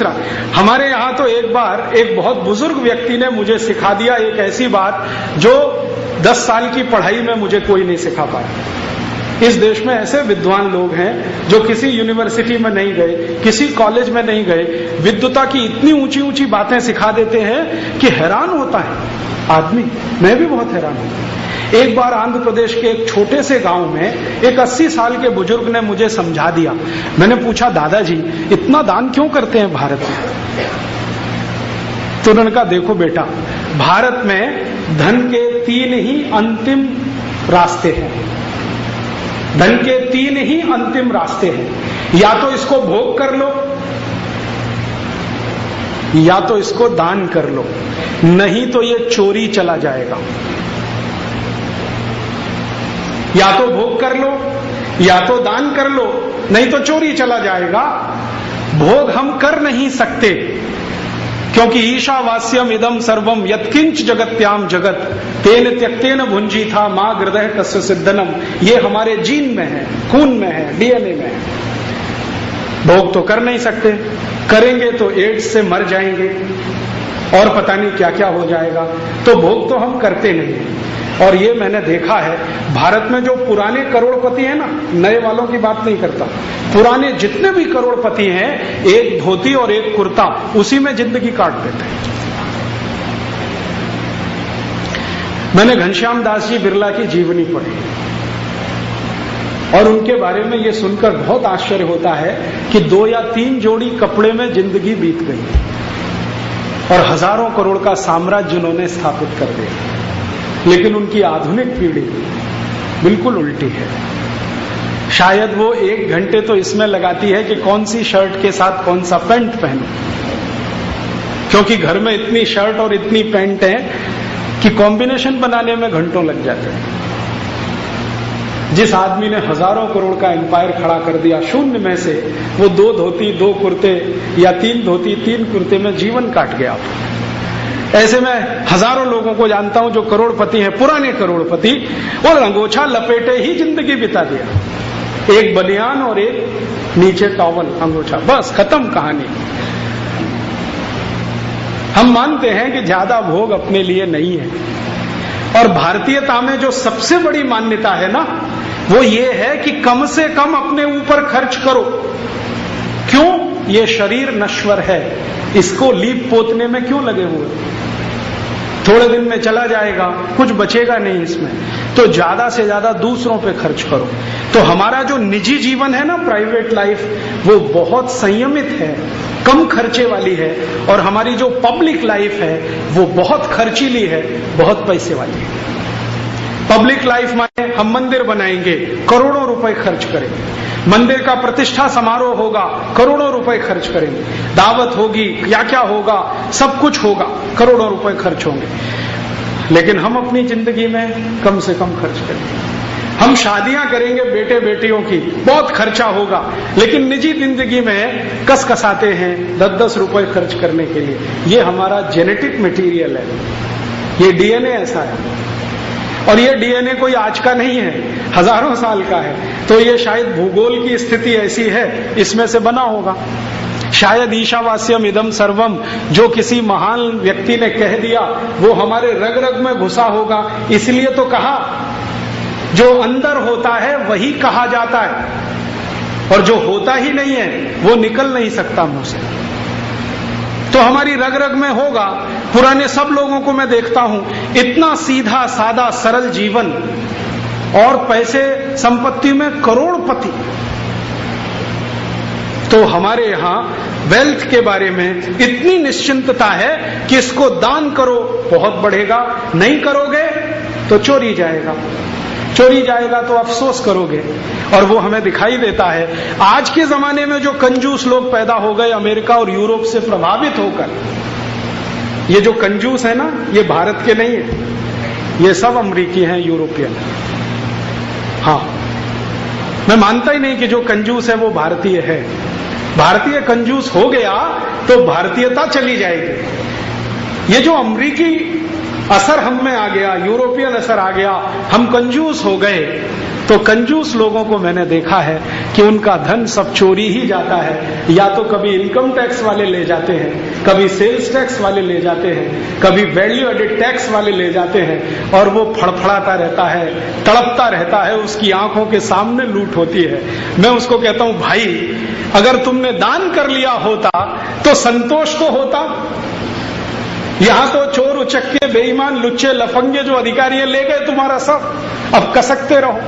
दूसरा, हमारे यहाँ तो एक बार एक बहुत बुजुर्ग व्यक्ति ने मुझे सिखा दिया एक ऐसी बात जो 10 साल की पढ़ाई में मुझे कोई नहीं सिखा पाया। इस देश में ऐसे विद्वान लोग हैं जो किसी यूनिवर्सिटी में नहीं गए, किसी कॉलेज में नहीं गए, विद्वता की इतनी ऊंची ऊंची बातें सिखा देते हैं कि हैरान होता है आदमी। मैं भी बहुत हैरान हूं। एक बार आंध्र प्रदेश के एक छोटे से गांव में एक 80 साल के बुजुर्ग ने मुझे समझा दिया। मैंने पूछा, दादाजी इतना दान क्यों करते हैं भारत में? तो उन्होंने कहा, देखो बेटा, भारत में धन के 3 ही अंतिम रास्ते हैं। धन के 3 ही अंतिम रास्ते हैं। या तो इसको भोग कर लो, या तो इसको दान कर लो, नहीं तो ये चोरी चला जाएगा। या तो भोग कर लो, या तो दान कर लो, नहीं तो चोरी चला जाएगा। भोग हम कर नहीं सकते क्योंकि ईशावास्यम इदम सर्वम यत्किंच जगत्याम जगत तेन त्यक्तेन भुंजी था मां हृदय तस्य सिद्धनम। ये हमारे जीन में है, खून में है, डीएनए में है। भोग तो कर नहीं सकते, करेंगे तो एड्स से मर जाएंगे और पता नहीं क्या क्या हो जाएगा। तो भोग तो हम करते नहीं। और ये मैंने देखा है भारत में जो पुराने करोड़पति हैं ना, नए वालों की बात नहीं करता, पुराने जितने भी करोड़पति हैं, एक धोती और एक कुर्ता, उसी में जिंदगी काट देते हैं। मैंने घनश्याम दास जी बिरला की जीवनी पढ़ी और उनके बारे में ये सुनकर बहुत आश्चर्य होता है कि 2 या 3 जोड़ी कपड़े में जिंदगी बीत गई और हजारों करोड़ का साम्राज्य उन्होंने स्थापित कर दिया। लेकिन उनकी आधुनिक पीढ़ी बिल्कुल उल्टी है। शायद वो 1 घंटे तो इसमें लगाती है कि कौन सी शर्ट के साथ कौन सा पैंट पहनो, क्योंकि घर में इतनी शर्ट और इतनी पैंट है कि कॉम्बिनेशन बनाने में घंटों लग जाते हैं। जिस आदमी ने हजारों करोड़ का एम्पायर खड़ा कर दिया शून्य में से, वो 2 धोती 2 कुर्ते या 3 धोती 3 कुर्ते में जीवन काट गया। ऐसे में हजारों लोगों को जानता हूं जो करोड़पति हैं, पुराने करोड़पति, और अंगोछा लपेटे ही जिंदगी बिता दिया। एक बनियान और एक नीचे टॉवल, अंगोछा, बस खत्म कहानी। हम मानते हैं कि ज्यादा भोग अपने लिए नहीं है। और भारतीयता में जो सबसे बड़ी मान्यता है ना, वो ये है कि कम से कम अपने ऊपर खर्च करो। क्यों? ये शरीर नश्वर है, इसको लीप पोतने में क्यों लगे हुए? थोड़े दिन में चला जाएगा, कुछ बचेगा नहीं इसमें। तो ज्यादा से ज्यादा दूसरों पे खर्च करो। तो हमारा जो निजी जीवन है ना, प्राइवेट लाइफ, वो बहुत संयमित है, कम खर्चे वाली है। और हमारी जो पब्लिक लाइफ है वो बहुत खर्चीली है, बहुत पैसे वाली है। पब्लिक लाइफ में हम मंदिर बनाएंगे, करोड़ों रुपए खर्च करेंगे। मंदिर का प्रतिष्ठा समारोह होगा, करोड़ों रुपए खर्च करेंगे। दावत होगी, क्या क्या होगा, सब कुछ होगा, करोड़ों रुपए खर्च होंगे। लेकिन हम अपनी जिंदगी में कम से कम खर्च करेंगे। हम शादियां करेंगे बेटे बेटियों की, बहुत खर्चा होगा, लेकिन निजी जिंदगी में कसकसाते हैं 10-10 रुपए खर्च करने के लिए। ये हमारा जेनेटिक मटेरियल है, ये डीएनए ऐसा है। और ये डीएनए कोई आज का नहीं है, हजारों साल का है। तो ये शायद भूगोल की स्थिति ऐसी है, इसमें से बना होगा। शायद ईशावास्यम इदम सर्वम जो किसी महान व्यक्ति ने कह दिया, वो हमारे रग रग में घुसा होगा। इसलिए तो कहा, जो अंदर होता है वही कहा जाता है, और जो होता ही नहीं है वो निकल नहीं सकता मुंह से। तो हमारी रग रग में होगा। पुराने सब लोगों को मैं देखता हूं, इतना सीधा सादा सरल जीवन, और पैसे संपत्ति में करोड़पति। तो हमारे यहां वेल्थ के बारे में इतनी निश्चिंतता है कि इसको दान करो बहुत बढ़ेगा, नहीं करोगे तो चोरी जाएगा, चोरी जाएगा तो अफसोस करोगे। और वो हमें दिखाई देता है आज के जमाने में जो कंजूस लोग पैदा हो गए अमेरिका और यूरोप से प्रभावित होकर। ये जो कंजूस है ना, ये भारत के नहीं है, ये सब अमेरिकी हैं, यूरोपियन। हाँ, मैं मानता ही नहीं कि जो कंजूस है वो भारतीय है। भारतीय कंजूस हो गया तो भारतीयता चली जाएगी। ये जो अमेरिकी असर हम में आ गया, यूरोपियन असर आ गया, हम कंजूस हो गए, तो कंजूस लोगों को मैंने देखा है कि उनका धन सब चोरी ही जाता है। या तो कभी इनकम टैक्स वाले ले जाते हैं, कभी सेल्स टैक्स वाले ले जाते हैं, कभी वैल्यू एडेड टैक्स वाले ले जाते हैं, और वो फड़फड़ाता रहता है, तड़पता रहता है, उसकी आंखों के सामने लूट होती है। मैं उसको कहता हूं, भाई अगर तुमने दान कर लिया होता तो संतोष तो होता। यहां तो चोर उचक्के बेईमान लुच्चे लफंगे जो अधिकारी ले गए तुम्हारा सब, अब कसकते रहो।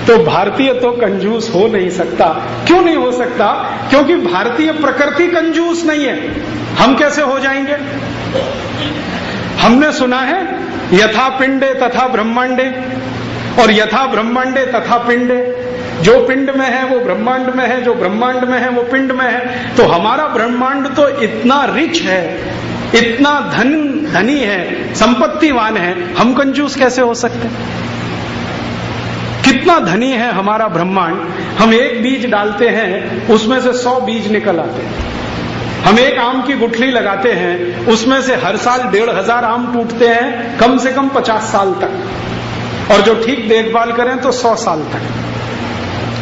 तो भारतीय तो कंजूस हो नहीं सकता। क्यों नहीं हो सकता? क्योंकि भारतीय प्रकृति कंजूस नहीं है। हम कैसे हो जाएंगे? हमने सुना है यथा पिंडे तथा ब्रह्मांडे, और यथा ब्रह्मांडे तथा पिंडे। जो पिंड में है वो ब्रह्मांड में है, जो ब्रह्मांड में है वो पिंड में है। तो हमारा ब्रह्मांड तो इतना रिच है, इतना धनी है, संपत्तिवान है, हम कंजूस कैसे हो सकते? कितना धनी है हमारा ब्रह्मांड। हम एक बीज डालते हैं, उसमें से 100 बीज निकल आते हैं। हम एक आम की गुठली लगाते हैं, उसमें से हर साल 1500 आम टूटते हैं, कम से कम 50 साल तक, और जो ठीक देखभाल करें तो 100 साल तक।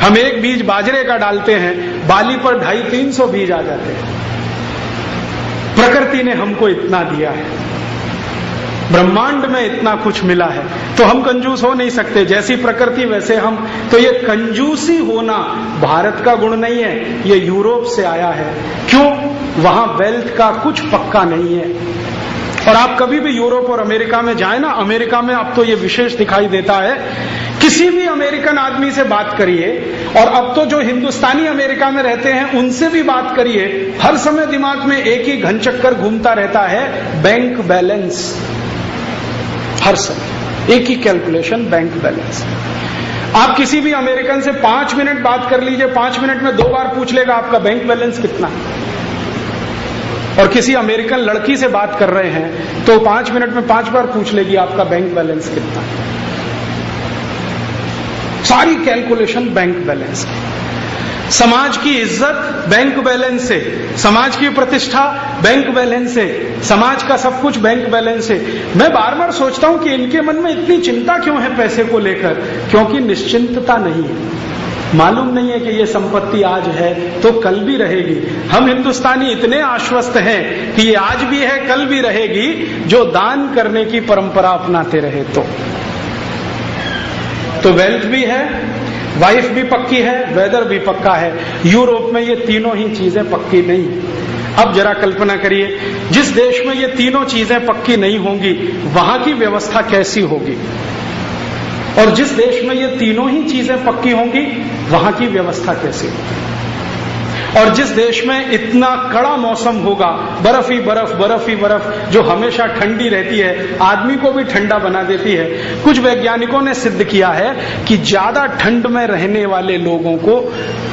हम एक बीज बाजरे का डालते हैं, बाली पर 250-300 बीज आ जाते हैं। प्रकृति ने हमको इतना दिया है, ब्रह्मांड में इतना कुछ मिला है, तो हम कंजूस हो नहीं सकते। जैसी प्रकृति वैसे हम। तो ये कंजूसी होना भारत का गुण नहीं है, ये यूरोप से आया है। क्यों? वहां वेल्थ का कुछ पक्का नहीं है। और आप कभी भी यूरोप और अमेरिका में जाए ना, अमेरिका में अब तो ये विशेष दिखाई देता है, किसी भी अमेरिकन आदमी से बात करिए, और अब तो जो हिंदुस्तानी अमेरिका में रहते हैं उनसे भी बात करिए, हर समय दिमाग में एक ही घन चक्कर घूमता रहता है, बैंक बैलेंस। हर समय एक ही कैलकुलेशन, बैंक बैलेंस। आप किसी भी अमेरिकन से 5 मिनट बात कर लीजिए, 5 मिनट में 2 बार पूछ लेगा आपका बैंक बैलेंस कितना। और किसी अमेरिकन लड़की से बात कर रहे हैं तो 5 मिनट में 5 बार पूछ लेगी आपका बैंक बैलेंस कितना। सारी कैलकुलेशन बैंक बैलेंस की। समाज की इज्जत बैंक बैलेंस से, समाज की प्रतिष्ठा बैंक बैलेंस से, समाज का सब कुछ बैंक बैलेंस से। मैं बार बार सोचता हूं कि इनके मन में इतनी चिंता क्यों है पैसे को लेकर? क्योंकि निश्चिंतता नहीं है। मालूम नहीं है कि ये संपत्ति आज है तो कल भी रहेगी। हम हिंदुस्तानी इतने आश्वस्त हैं कि ये आज भी है, कल भी रहेगी, जो दान करने की परंपरा अपनाते रहे तो वेल्थ भी है, वाइफ भी पक्की है, वेदर भी पक्का है। यूरोप में ये तीनों ही चीजें पक्की नहीं। अब जरा कल्पना करिए, जिस देश में ये तीनों चीजें पक्की नहीं होंगी वहां की व्यवस्था कैसी होगी, और जिस देश में ये तीनों ही चीजें पक्की होंगी वहां की व्यवस्था कैसी होगी। और जिस देश में इतना कड़ा मौसम होगा, बर्फ ही बर्फ, बर्फ ही बर्फ, जो हमेशा ठंडी रहती है, आदमी को भी ठंडा बना देती है। कुछ वैज्ञानिकों ने सिद्ध किया है कि ज्यादा ठंड में रहने वाले लोगों को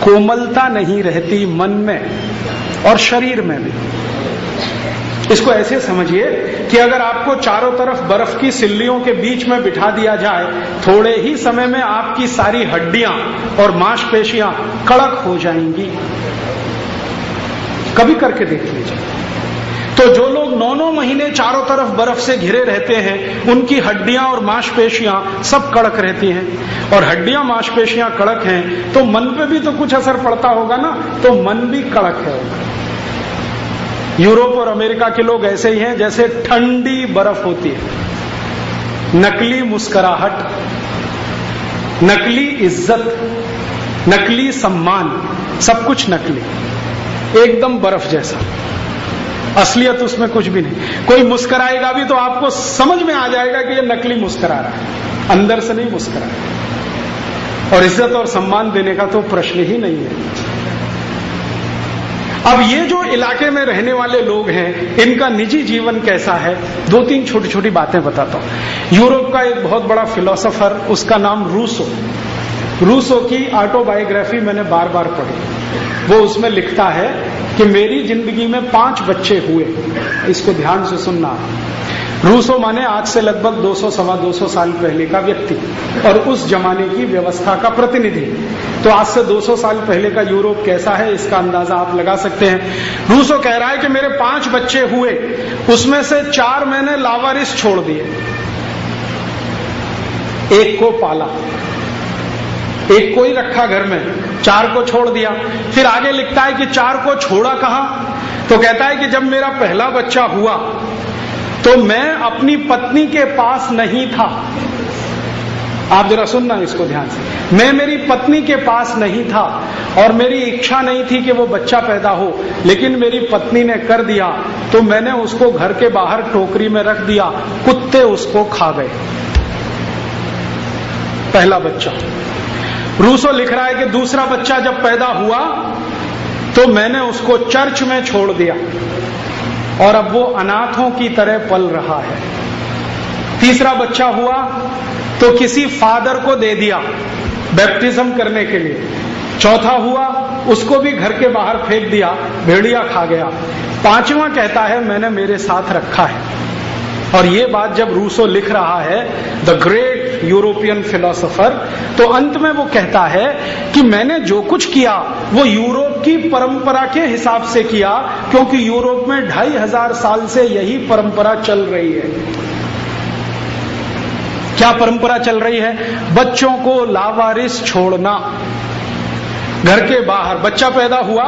कोमलता नहीं रहती मन में और शरीर में भी। इसको ऐसे समझिए कि अगर आपको चारों तरफ बर्फ की सिल्लियों के बीच में बिठा दिया जाए, थोड़े ही समय में आपकी सारी हड्डियां और मांसपेशियां कड़क हो जाएंगी। कभी करके देख लीजिए। तो जो लोग 9-9 महीने चारों तरफ बर्फ से घिरे रहते हैं, उनकी हड्डियां और मांसपेशियां सब कड़क रहती हैं। और हड्डियां मांसपेशियां कड़क हैं तो मन पे भी तो कुछ असर पड़ता होगा ना, तो मन भी कड़क है। यूरोप और अमेरिका के लोग ऐसे ही हैं जैसे ठंडी बर्फ होती है। नकली मुस्कुराहट, नकली इज्जत, नकली सम्मान, सब कुछ नकली, एकदम बर्फ जैसा। असलियत उसमें कुछ भी नहीं। कोई मुस्कुराएगा भी तो आपको समझ में आ जाएगा कि ये नकली मुस्कुरा रहा है, अंदर से नहीं मुस्कुरा रहा। और इज्जत और सम्मान देने का तो प्रश्न ही नहीं है। अब ये जो इलाके में रहने वाले लोग हैं, इनका निजी जीवन कैसा है, 2-3 छोटी छोटी बातें बताता हूं। यूरोप का एक बहुत बड़ा फिलोसोफर, उसका नाम रूसो की ऑटोबायोग्राफी मैंने बार बार पढ़ी। वो उसमें लिखता है कि मेरी जिंदगी में 5 बच्चे हुए। इसको ध्यान से सुनना। रूसो माने आज से लगभग 200-225 साल पहले का व्यक्ति और उस जमाने की व्यवस्था का प्रतिनिधि। तो आज से 200 साल पहले का यूरोप कैसा है इसका अंदाजा आप लगा सकते हैं। रूसो कह रहा है कि मेरे 5 बच्चे हुए, उसमें से 4 मैंने लावारिस छोड़ दिए। एक को पाला, एक को ही रखा घर में, 4 को छोड़ दिया। फिर आगे लिखता है कि 4 को छोड़ा कहां? तो कहता है कि जब मेरा पहला बच्चा हुआ तो मैं अपनी पत्नी के पास नहीं था। आप जरा सुनना इसको ध्यान से। मैं मेरी पत्नी के पास नहीं था और मेरी इच्छा नहीं थी कि वो बच्चा पैदा हो, लेकिन मेरी पत्नी ने कर दिया तो मैंने उसको घर के बाहर टोकरी में रख दिया, कुत्ते उसको खा गए। पहला बच्चा। रूसो लिख रहा है कि दूसरा बच्चा जब पैदा हुआ तो मैंने उसको चर्च में छोड़ दिया और अब वो अनाथों की तरह पल रहा है। तीसरा बच्चा हुआ तो किसी फादर को दे दिया बैप्टिज्म करने के लिए। चौथा हुआ, उसको भी घर के बाहर फेंक दिया, भेड़िया खा गया। पांचवा कहता है मैंने मेरे साथ रखा है। और ये बात जब रूसो लिख रहा है, द ग्रेट यूरोपियन फिलोसोफर, तो अंत में वो कहता है कि मैंने जो कुछ किया वो यूरोप की परंपरा के हिसाब से किया, क्योंकि यूरोप में 2500 साल से यही परंपरा चल रही है। क्या परंपरा चल रही है? बच्चों को लावारिस छोड़ना। घर के बाहर बच्चा पैदा हुआ,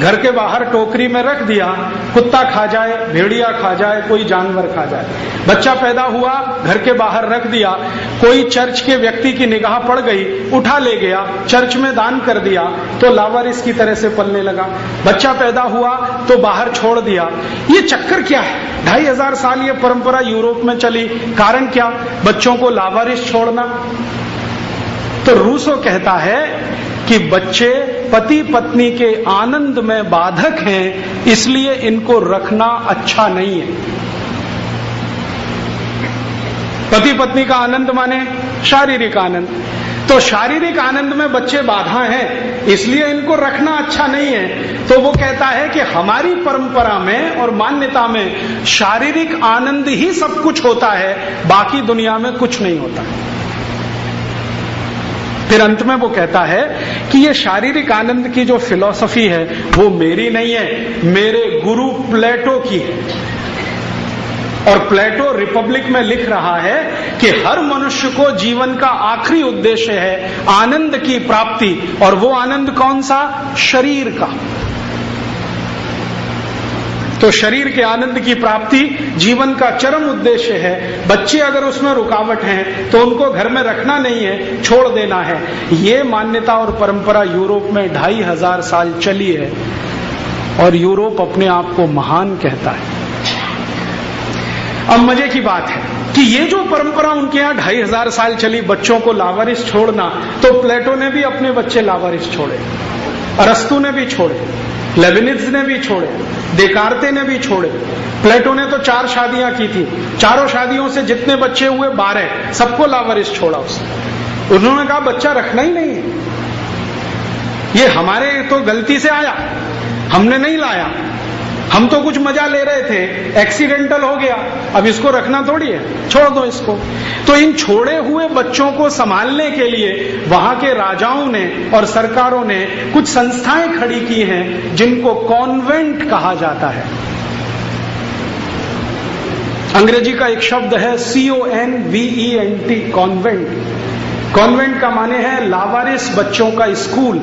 घर के बाहर टोकरी में रख दिया, कुत्ता खा जाए, भेड़िया खा जाए, कोई जानवर खा जाए। बच्चा पैदा हुआ, घर के बाहर रख दिया, कोई चर्च के व्यक्ति की निगाह पड़ गई, उठा ले गया, चर्च में दान कर दिया तो लावारिस की तरह से पलने लगा। बच्चा पैदा हुआ तो बाहर छोड़ दिया। ये चक्कर क्या है? 2500 साल ये परंपरा यूरोप में चली। कारण क्या? बच्चों को लावारिस छोड़ना। तो रूसो कहता है कि बच्चे पति पत्नी के आनंद में बाधक हैं, इसलिए इनको रखना अच्छा नहीं है। पति पत्नी का आनंद माने शारीरिक आनंद, तो शारीरिक आनंद में बच्चे बाधा हैं, इसलिए इनको रखना अच्छा नहीं है। तो वो कहता है कि हमारी परंपरा में और मान्यता में शारीरिक आनंद ही सब कुछ होता है, बाकी दुनिया में कुछ नहीं होता। फिर अंत में वो कहता है कि ये शारीरिक आनंद की जो फिलॉसफी है वो मेरी नहीं है, मेरे गुरु प्लेटो की है। और प्लेटो रिपब्लिक में लिख रहा है कि हर मनुष्य को जीवन का आखिरी उद्देश्य है आनंद की प्राप्ति, और वो आनंद कौन सा? शरीर का। तो शरीर के आनंद की प्राप्ति जीवन का चरम उद्देश्य है। बच्चे अगर उसमें रुकावट हैं तो उनको घर में रखना नहीं है, छोड़ देना है। ये मान्यता और परंपरा यूरोप में 2500 साल चली है और यूरोप अपने आप को महान कहता है। अब मजे की बात है कि ये जो परंपरा उनके यहाँ 2500 साल चली, बच्चों को लावारिस छोड़ना, तो प्लेटो ने भी अपने बच्चे लावारिस छोड़े, अरस्तु ने भी छोड़े, लेविनिज ने भी छोड़े, देकार्ते ने भी छोड़े। प्लेटो ने तो 4 शादियां की थी, चारों शादियों से जितने बच्चे हुए 12, सबको लावारिस छोड़ा उसने। उन्होंने कहा बच्चा रखना ही नहीं है, ये हमारे तो गलती से आया, हमने नहीं लाया, हम तो कुछ मजा ले रहे थे, एक्सीडेंटल हो गया, अब इसको रखना थोड़ी है, छोड़ दो इसको। तो इन छोड़े हुए बच्चों को संभालने के लिए वहां के राजाओं ने और सरकारों ने कुछ संस्थाएं खड़ी की हैं जिनको कॉन्वेंट कहा जाता है। अंग्रेजी का एक शब्द है CONVENT, कॉन्वेंट। कॉन्वेंट का माने है लावारिस बच्चों का स्कूल।